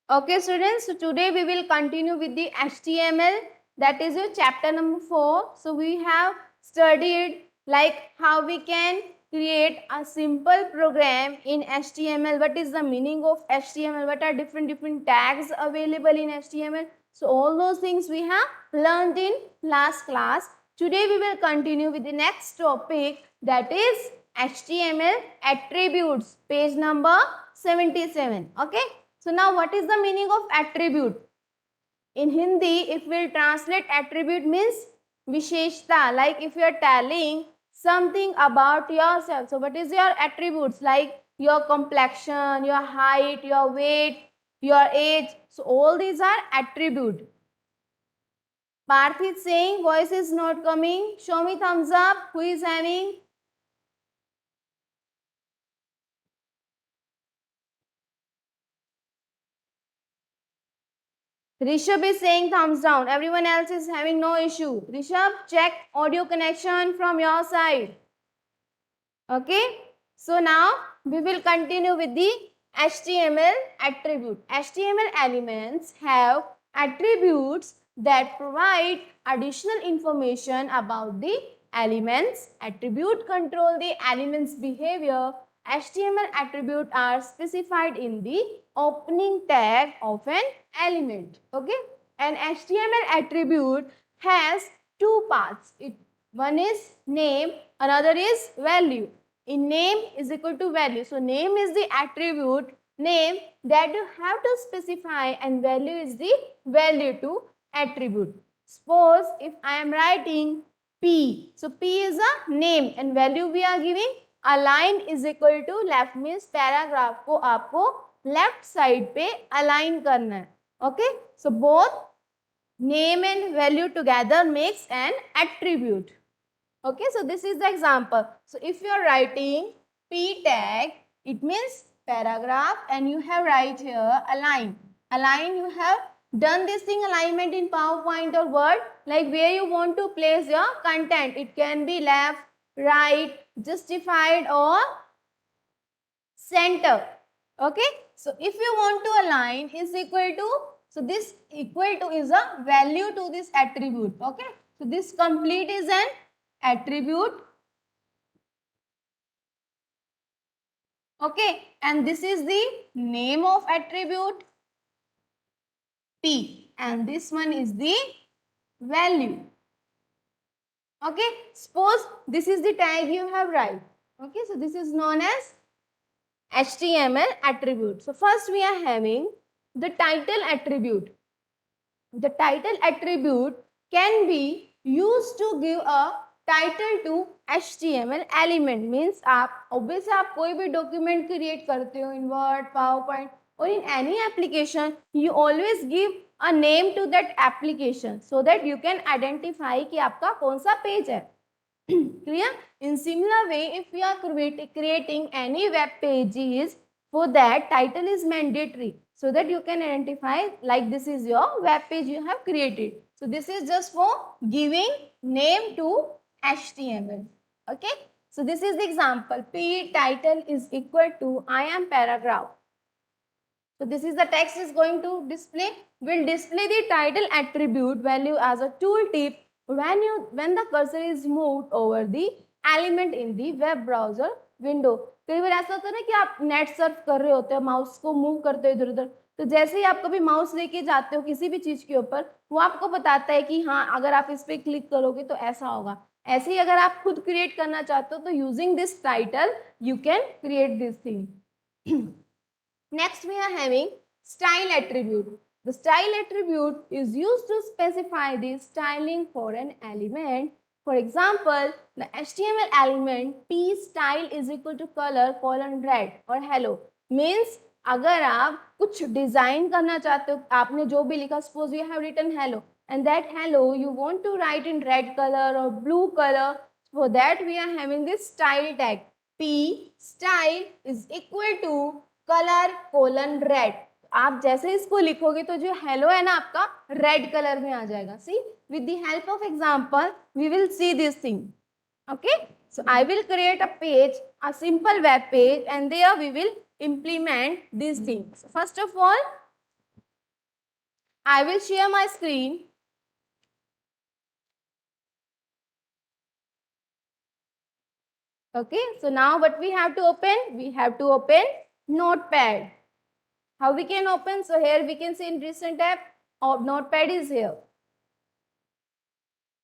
Okay, students, so today we will continue with the HTML, that is your chapter number 4. So we have studied like how we can create a simple program in HTML. What is the meaning of HTML? What are different tags available in HTML? So all those things we have learned in last class. Today we will continue with the next topic, that is HTML attributes, page number 77. Okay. So now what is the meaning of attribute? In Hindi, if we'll translate attribute means visheshta, like if you are telling something about yourself. So what is your attributes? Like your complexion, your height, your weight, your age. So all these are attribute. Parth is saying voice is not coming. Show me thumbs up. Who is having? Rishabh is saying thumbs down. Everyone else is having no issue. Rishabh, check audio connection from your side. Okay. So now we will continue with the HTML attribute. HTML elements have attributes that provide additional information about the elements. Attribute control the element's behavior. HTML attributes are specified in the opening tag of an element. Okay. An HTML attribute has two parts. One is name, another is value. In name is equal to value. So name is the attribute name that you have to specify, and value is the value to attribute. Suppose if I am writing P. So P is a name and value we are giving. Align is equal to left means paragraph को आपको left side पे align करना है. Okay. So both name and value together makes an attribute. Okay, so this is the example. So if you are writing P tag, it means paragraph, and you have right here align. Align, you have done this thing alignment in PowerPoint or Word, like where you want to place your content. It can be left, right, justified or center. Okay, so if you want to align is equal to, so this equal to is a value to this attribute. Okay, so this complete is an attribute. Okay, and this is the name of attribute P, and this one is the value. Okay, suppose this is the tag you have right. Okay, so this is known as HTML attribute. So first we are having the title attribute. The title attribute can be used to give a title to HTML element means आप obviously आप कोई भी document create करते हो इन word power point or in any application you always give a name to that application so that you can identify कि आपका कौन सा पेज है. Clear? In similar way, if we are creating any web pages, for that title is mandatory so that you can identify like this is your web page you have created. So this is just for giving name to HTML. Okay. So this is the example. P title is equal to I am paragraph. So this is the text is going to display. Will display the title attribute value as a tooltip when the cursor is moved over the element in the web browser window. कई बार ऐसा होता है ना कि आप net Surf कर रहे होते हो, माउस को मूव करते हो इधर उधर, तो जैसे ही आप कभी माउस लेके जाते हो किसी भी चीज के ऊपर, वो आपको बताता है कि हाँ अगर आप इस पे क्लिक करोगे तो ऐसा होगा. ऐसे ही अगर आप खुद क्रिएट करना चाहते हो तो using this title you can create this thing. Next we are having style attribute. The style attribute is used to specify the styling for an element. For example, the HTML element p style is equal to color colon red or hello means अगर आप कुछ design करना चाहते हो, आपने जो भी लिखा, suppose you have written hello and that hello you want to write in red color or blue color, for that we are having this style tag. P style is equal to colour colon red. आप जैसे इसको लिखोगे तो जो hello है ना आपका red colour में आ जाएगा. See with the help of example we will see this thing. Okay, so I will create a page, a simple web page, and there we will implement these things. First of all, I will share my screen. Okay, so now what we have to open? We have to open Notepad. How we can open? So here we can see in recent tab, Notepad is here.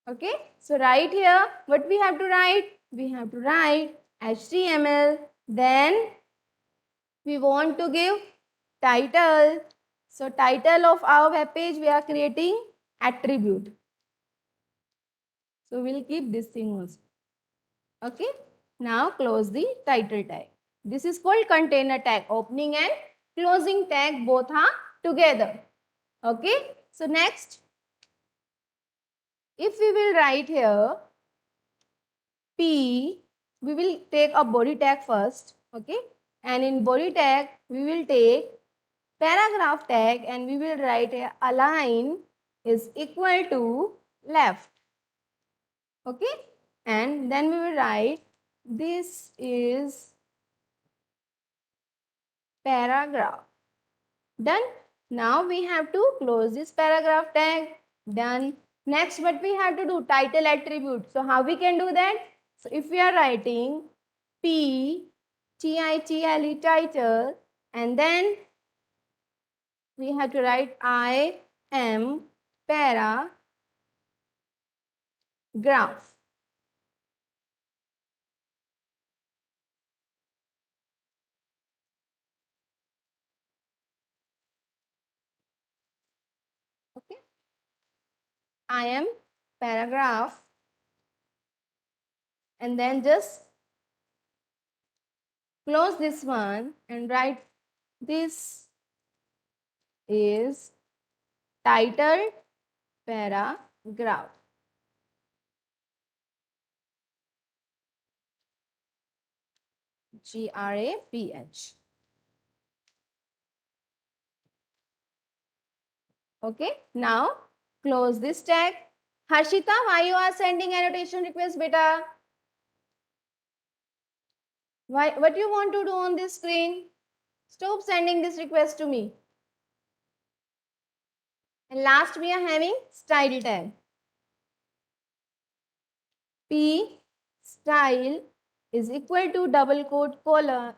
Okay, so right here, what we have to write? We have to write HTML. Then we want to give title. So title of our web page, we are creating attribute. So we'll keep this thing also. Okay, now close the title tag. This is called container tag. Opening and closing tag both are together. Okay, so next, if we will write here P, we will take a body tag first. Okay, and in body tag, we will take paragraph tag and we will write a align is equal to left. Okay, and then we will write this is paragraph. Done. Now we have to close this paragraph tag. Done. Next, what we have to do? Title attribute. So how we can do that? So if we are writing P T-I-T-L-E title, and then we have to write I am paragraph. Okay. I am paragraph, and then just close this one and write this is title paragraph. Graph. Okay, now close this tag. Harshita, why you are sending annotation request, beta? Why? What you want to do on this screen? Stop sending this request to me. And last, we are having style tag. P style is equal to double quote color,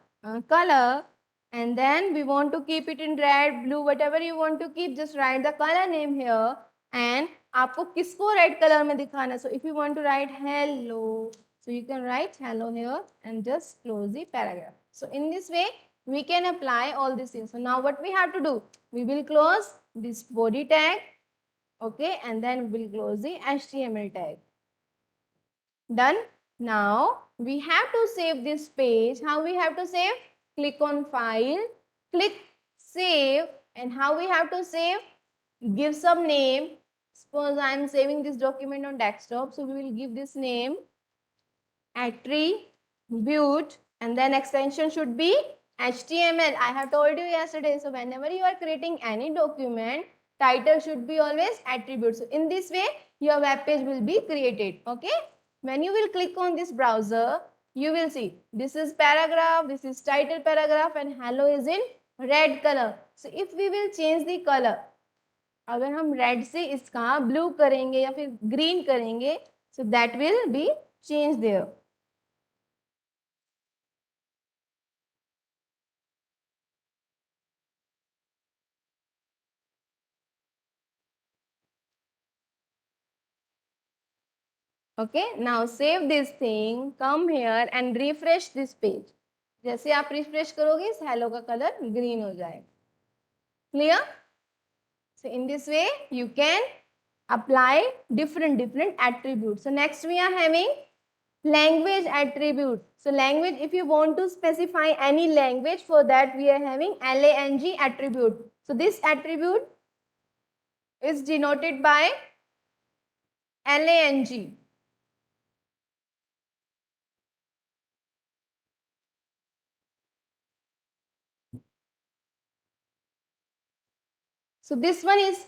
and then we want to keep it in red, blue, whatever you want to keep, just write the color name here. And आपको किसको red color में दिखाना? So if you want to write hello, so you can write hello here and just close the paragraph. So in this way, we can apply all these things. So now what we have to do? We will close this body tag, okay, and then we will close the HTML tag. Done. Now we have to save this page. How we have to save? Click on file, click save, and how we have to save? Give some name. Suppose I am saving this document on desktop, so we will give this name attribute, and then extension should be HTML. I have told you yesterday. So whenever you are creating any document, title should be always attribute. So in this way, your web page will be created. Okay. When you will click on this browser, you will see this is paragraph, this is title paragraph, and hello is in red color. So if we will change the color, अगर हम red से इसका blue करेंगे या फिर green करेंगे, so that will be changed there. Okay, now save this thing, come here and refresh this page. जैसे आप रिफ्रेश करोगे इस हेलो का कलर ग्रीन हो जाएगा. Clear? So in this way you can apply different attributes. So next we are having language attribute. So language, if you want to specify any language, for that we are having lang attribute. So this attribute is denoted by lang. So this one is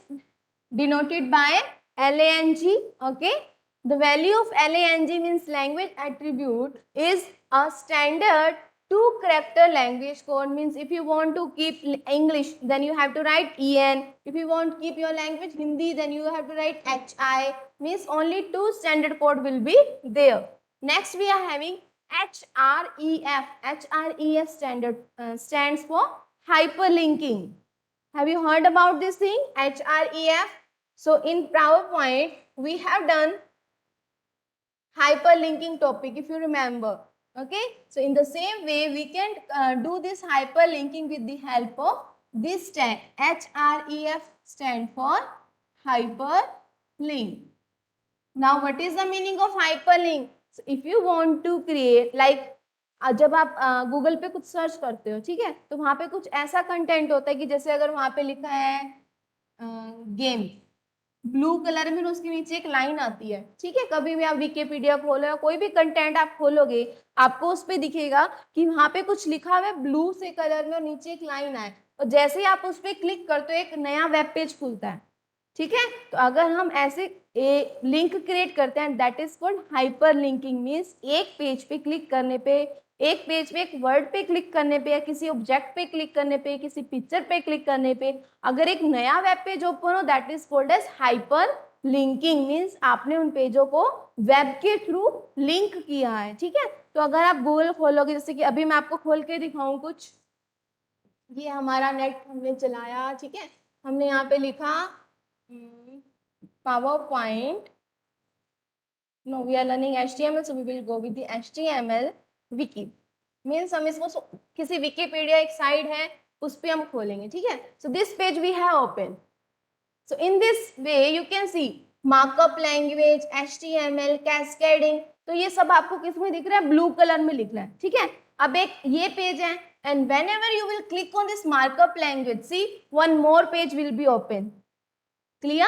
denoted by lang. Okay. The value of lang means language attribute is a standard Two character language code means if you want to keep English, then you have to write EN. If you want to keep your language Hindi, then you have to write HI. Means only two standard code will be there. Next we are having HREF. HREF stands for hyperlinking. Have you heard about this thing? HREF. So in PowerPoint, we have done hyperlinking topic, if you remember. Okay, so in the same way we can do this hyperlinking with the help of this tag. HREF stand for hyperlink. Now what is the meaning of hyperlink? So if you want to create like जब आप Google पे कुछ search करते हो, ठीक है, तो वहां पे कुछ ऐसा कंटेंट होता है कि जैसे अगर वहां पे लिखा है गेम ब्लू कलर में, उसके नीचे एक लाइन आती है, ठीक है, कभी भी आप विकिपीडिया खोलो या कोई भी कंटेंट आप खोलोगे, आपको उस पे दिखेगा कि वहां पे कुछ लिखा हुआ है ब्लू से कलर में और नीचे एक लाइन है, और जैसे ही आप उस पर क्लिक करते हो एक नया वेब पेज खुलता है, ठीक है। तो अगर हम ऐसे लिंक क्रिएट करते हैं, that is called hyper linking. Means एक पेज पे क्लिक करने पे, एक पेज पे एक वर्ड पे क्लिक करने पे, या किसी ऑब्जेक्ट पे क्लिक करने पे, किसी पिक्चर पे क्लिक करने पे अगर एक नया वेब पेज ओपन हो, that is called as hyperlinking. Means आपने उन पेजों को वेब के थ्रू लिंक किया है, ठीक है। तो अगर आप गूगल खोलोगे, जैसे कि अभी मैं आपको खोल के दिखाऊं कुछ, ये हमारा नेट हमने चलाया, ठीक है, हमने यहाँ पे लिखा PowerPoint. No, we are learning HTML, so we will go with the HTML wiki. Means हम इसको किसी विकिपीडिया एक साइड है उस पे हम खोलेंगे, ठीक है। So this page we have open. So in this way you can see markup language, HTML, cascading. तो ये सब आपको किस में दिख रहा है? ब्लू कलर में लिख रहा है, ठीक है। अब एक ये पेज है, and whenever you will click on this markup language, see one more page will be open. Clear?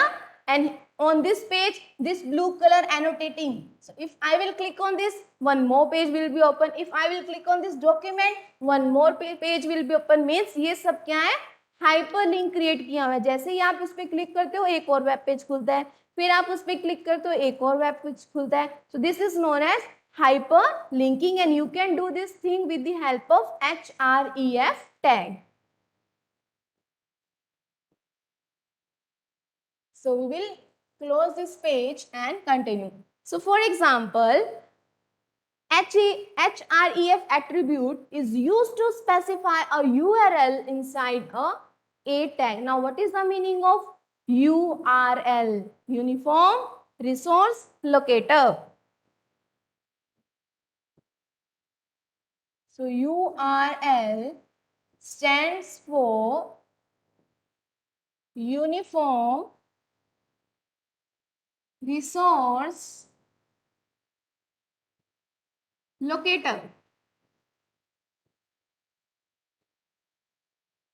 And on this page, this blue color annotating. So if I will click on this, one more page will be open. If I will click on this document, one more page will be open. Means ये सब क्या है? Hyperlink create किया हुआ है। जैसे ही आप उस पर क्लिक करते हो एक और वेब पेज खुलता है, फिर आप उस पर क्लिक करते हो एक और वेब पेज खुलता है। So this is known as hyperlinking, and you can do this thing with the help of href tag. So we will close this page and continue. So for example, href attribute is used to specify a URL inside a tag. Now what is the meaning of URL? Uniform Resource Locator. So URL stands for Uniform Resource Locator.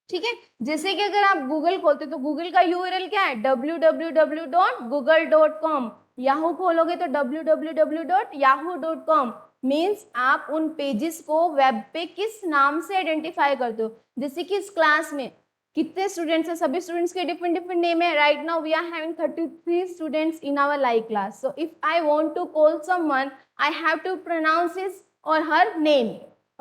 ठीक है, जैसे कि अगर आप Google खोलते तो Google का URL क्या है? www.google.com। याहू खोलोगे तो www.yahoo.com। मीन्स आप उन पेजेस को वेब पे किस नाम से आइडेंटिफाई करते हो। जैसे कि इस क्लास में कितने स्टूडेंट्स हैं? सभी स्टूडेंट्स के डिफरेंट डिफरेंट नेम है। Right now we are having 33 students in our live class. So if I want to call someone, I have to pronounce his or her name.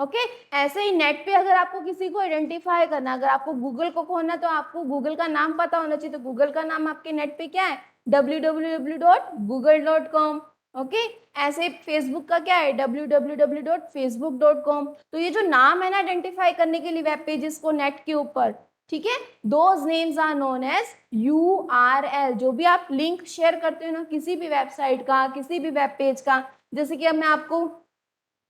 Okay, ऐसे ही net पे अगर आपको किसी को identify करना, अगर आपको गूगल को खोलना, तो आपको गूगल का नाम पता होना चाहिए। तो गूगल का नाम आपके नेट पे क्या है? www.google.com। ओके, ऐसे फेसबुक का क्या है? www.facebook.com। तो ये जो नाम है ना आइडेंटिफाई करने के लिए वेब पेजेस को नेट के ऊपर, ठीक है, those names are known as URL। जो भी आप लिंक शेयर करते हो ना किसी भी वेबसाइट का, किसी भी वेब पेज का, जैसे कि अब मैं आपको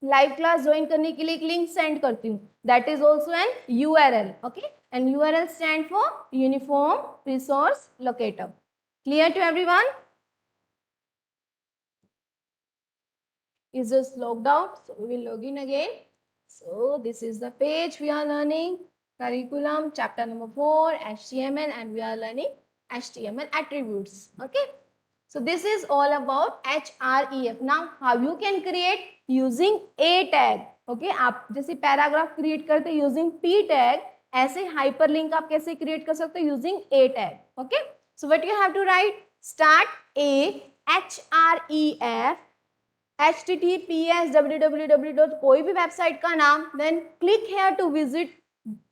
लाइव क्लास ज्वाइन करने के लिए एक लिंक सेंड करती हूँ, that is also an URL। Okay, and URL stand for uniform resource locator. Clear to everyone? Is this logged out? So we will log in again. So this is the page we are learning curriculum chapter number 4 HTML, and we are learning HTML attributes. Okay, so this is all about href. Now how you can create using a tag. Okay, आप जैसे paragraph create करते using p tag, ऐसे hyperlink आप कैसे create कर सकते हो using a tag. Okay, so what you have to write? Start a href https www. कोई भी वेबसाइट का नाम, then click here to visit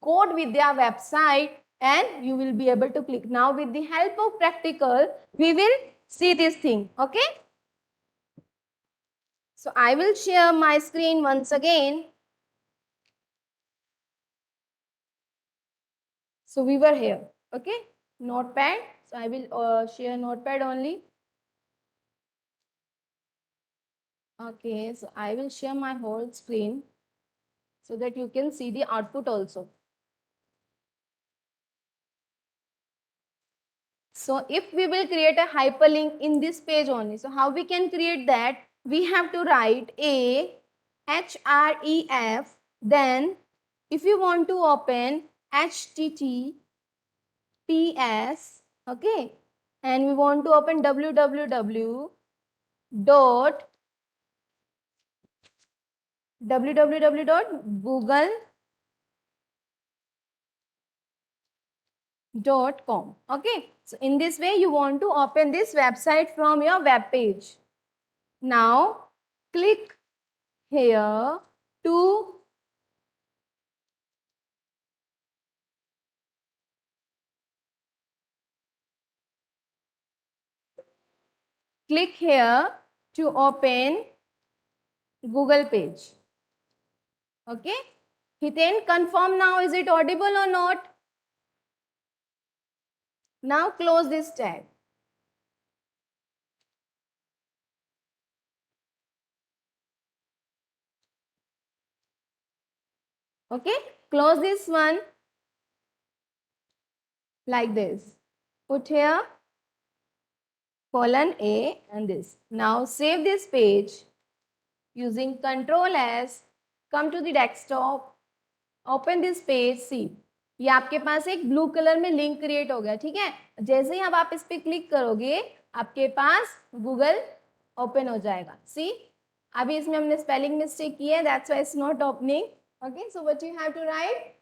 Code Vidya website and you will be able to click. Now with the help of practical, we will see this thing, okay? So I will share my screen once again. So we were here, okay? Notepad. So I will share Notepad only. Okay, so I will share my whole screen so that you can see the output also. So if we will create a hyperlink in this page only, so how we can create that? We have to write a href, then if you want to open https, okay, and we want to open www.google.com, okay. So in this way you want to open this website from your web page. Now click here to open Google page. Okay. Hiten, confirm now, is it audible or not? Now close this tab. Okay. Close this one like this. Put here colon A and this. Now save this page using Control S. Come to the desktop. Open this page. See. ये आपके पास एक blue colour में link create हो गया, ठीक है। जैसे ही अब आप इस पे क्लिक करोगे आपके पास गूगल ओपन हो जाएगा। सी, अभी इसमें हमने स्पेलिंग मिस्टेक की है, that's why it's not opening. Okay, so what you have to write,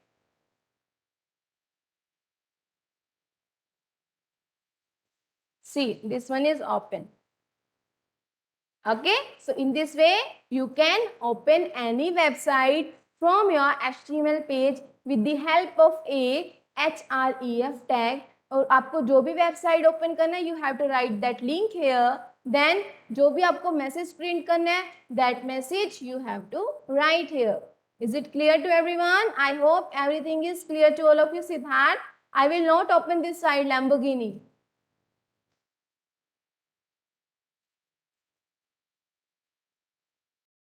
see, this one is open. Okay, so in this way you can open any website from your HTML page with the help of a href tag. और आपको जो भी website open करना है, you have to write that link here, then जो भी आपको message print करना है, that message you have to write here. Is it clear to everyone? I hope everything is clear to all of you. Siddharth, I will not open this site Lamborghini.